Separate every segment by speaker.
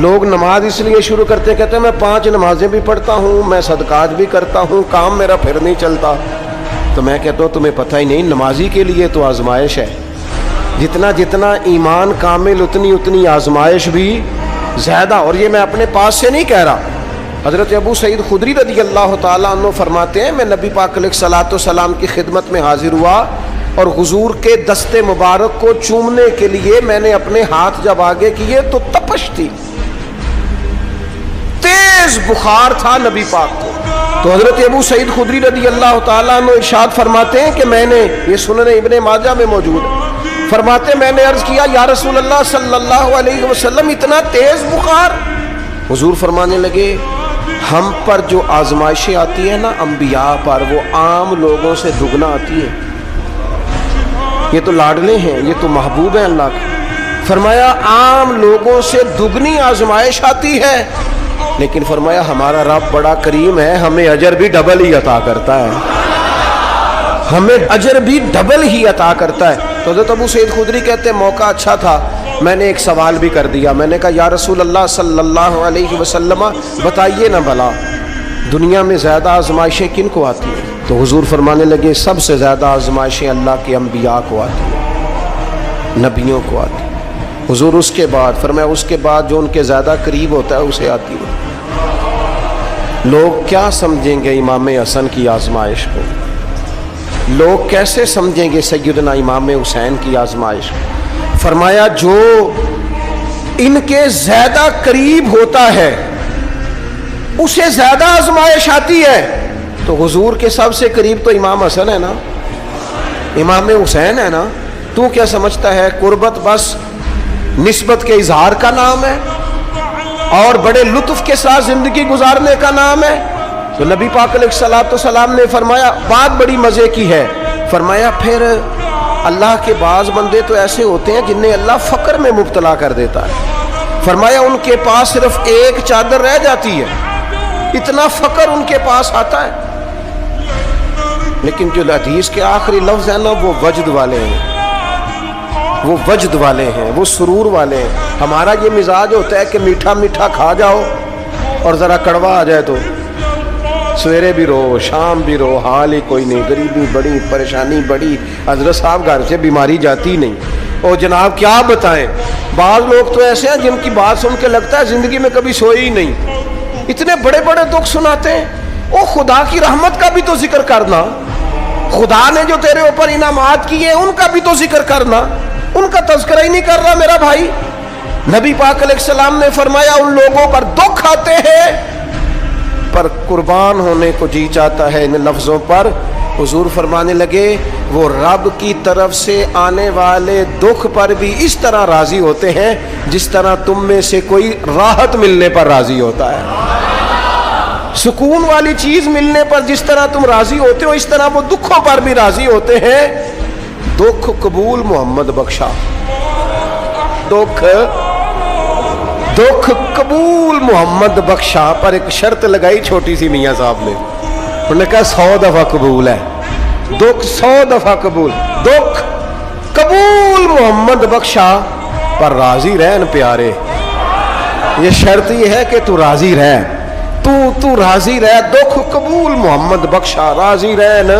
Speaker 1: لوگ نماز اس لیے شروع کرتے کہتے ہیں میں 5 نمازیں بھی پڑھتا ہوں، میں صدقات بھی کرتا ہوں، کام میرا پھر نہیں چلتا. تو میں کہتا ہوں تمہیں پتہ ہی نہیں، نمازی کے لیے تو آزمائش ہے. جتنا جتنا ایمان کامل اتنی آزمائش بھی زیادہ. اور یہ میں اپنے پاس سے نہیں کہہ رہا. حضرت ابو سعید خدری رضی اللہ تعالیٰ عنہ فرماتے ہیں میں نبی پاک علیہ الصلوۃ والسلام کی خدمت میں حاضر ہوا اور حضور کے دست مبارک کو چومنے کے لیے میں نے اپنے ہاتھ جب آگے کیے تو تپش تھی، تیز بخار تھا نبی پاک کو. تو حضرت ابو سعید خدری رضی اللہ تعالیٰ عنہ ارشاد فرماتے ہیں کہ میں نے، یہ سنن ابن ماجہ میں موجود ہے، فرماتے میں نے عرض کیا یا رسول اللہ صلی اللہ علیہ وسلم اتنا تیز بخار؟ حضور فرمانے لگے ہم پر جو آزمائشیں آتی ہیں نا انبیاء پر، وہ عام لوگوں سے دگنا آتی ہے. یہ تو لاڈلے ہیں، یہ تو محبوب ہیں اللہ کے. فرمایا عام لوگوں سے دگنی آزمائش آتی ہے، لیکن فرمایا ہمارا رب بڑا کریم ہے، ہمیں اجر بھی ڈبل ہی عطا کرتا ہے، ہمیں اجر بھی ڈبل ہی عطا کرتا ہے. تو حضرت ابو سعید خدری کہتے ہیں موقع اچھا تھا، میں نے ایک سوال بھی کر دیا. میں نے کہا یا رسول اللہ صلی اللہ علیہ وسلم بتائیے نا بھلا دنیا میں زیادہ آزمائشیں کن کو آتی ہیں؟ تو حضور فرمانے لگے سب سے زیادہ آزمائشیں اللہ کے انبیاء کو آتی ہیں، نبیوں کو آتی ہیں. حضور اس کے بعد فرمایا اس کے بعد جو ان کے زیادہ قریب ہوتا ہے اسے آتی ہے. لوگ کیا سمجھیں گے امام حسن کی آزمائش کو؟ لوگ کیسے سمجھیں گے سیدنا امام حسین کی آزمائش کو؟ فرمایا جو ان کے زیادہ قریب ہوتا ہے اسے زیادہ آزمائش آتی ہے. تو حضور کے سب سے قریب تو امام حسن ہے نا، امام حسین ہے نا. تو کیا سمجھتا ہے قربت بس نسبت کے اظہار کا نام ہے اور بڑے لطف کے ساتھ زندگی گزارنے کا نام ہے؟ تو نبی پاک علیہ الصلوۃ والسلام نے فرمایا بات بڑی مزے کی ہے. فرمایا پھر اللہ کے بعض بندے تو ایسے ہوتے ہیں جنہیں اللہ فقر میں مبتلا کر دیتا ہے. فرمایا ان کے پاس صرف ایک چادر رہ جاتی ہے، اتنا فقر ان کے پاس آتا ہے. لیکن جو حدیث کے آخری لفظ ہیں نا وہ وجد والے ہیں، وہ وجد والے ہیں، وہ سرور والے ہیں. ہمارا یہ مزاج ہوتا ہے کہ میٹھا میٹھا کھا جاؤ اور ذرا کڑوا آ جائے تو سویرے بھی رو شام بھی رو، حال ہی کوئی نہیں، غریبی بڑی، پریشانی بڑی، حضرت صاحب گھر سے بیماری جاتی نہیں. اور جناب کیا بتائیں، بعض لوگ تو ایسے ہیں جن کی بات سن کے لگتا ہے زندگی میں کبھی سوئے ہی نہیں، اتنے بڑے بڑے دکھ سناتے ہیں. او خدا کی رحمت کا بھی تو ذکر کرنا، خدا نے جو تیرے اوپر انعامات کیے ان کا بھی تو ذکر کرنا. ان کا تذکرہ ہی نہیں کر رہا میرا بھائی. نبی پاک علیہ السلام نے فرمایا ان لوگوں پر دکھ آتے ہیں پر قربان ہونے کو جی چاہتا ہے ان لفظوں پر. حضور فرمانے لگے وہ رب کی طرف سے آنے والے دکھ پر بھی اس طرح راضی ہوتے ہیں جس طرح تم میں سے کوئی راحت ملنے پر راضی ہوتا ہے. سکون والی چیز ملنے پر جس طرح تم راضی ہوتے ہو اس طرح وہ دکھوں پر بھی راضی ہوتے ہیں. دکھ قبول محمد بخشا، دکھ قبول محمد بخشا. پر ایک شرط لگائی چھوٹی سی میاں صاحب نے، انہوں نے کہا 100 دفعہ قبول ہے، دکھ 100 دفعہ قبول. دکھ قبول محمد بخشا پر راضی رہن پیارے. یہ شرط یہ ہے کہ تو راضی رہ، تو راضی رہ. دکھ قبول محمد بخشا، راضی رہن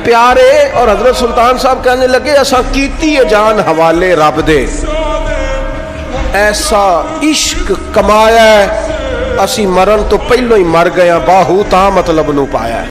Speaker 1: پیارے. اور حضرت سلطان صاحب کہنے لگے ایسا کیتی ہے جان حوالے رب دے، ایسا عشق کمایا ہے اسی مرن تو پہلو ہی مر گیا، باہو تا مطلب نو پایا ہے.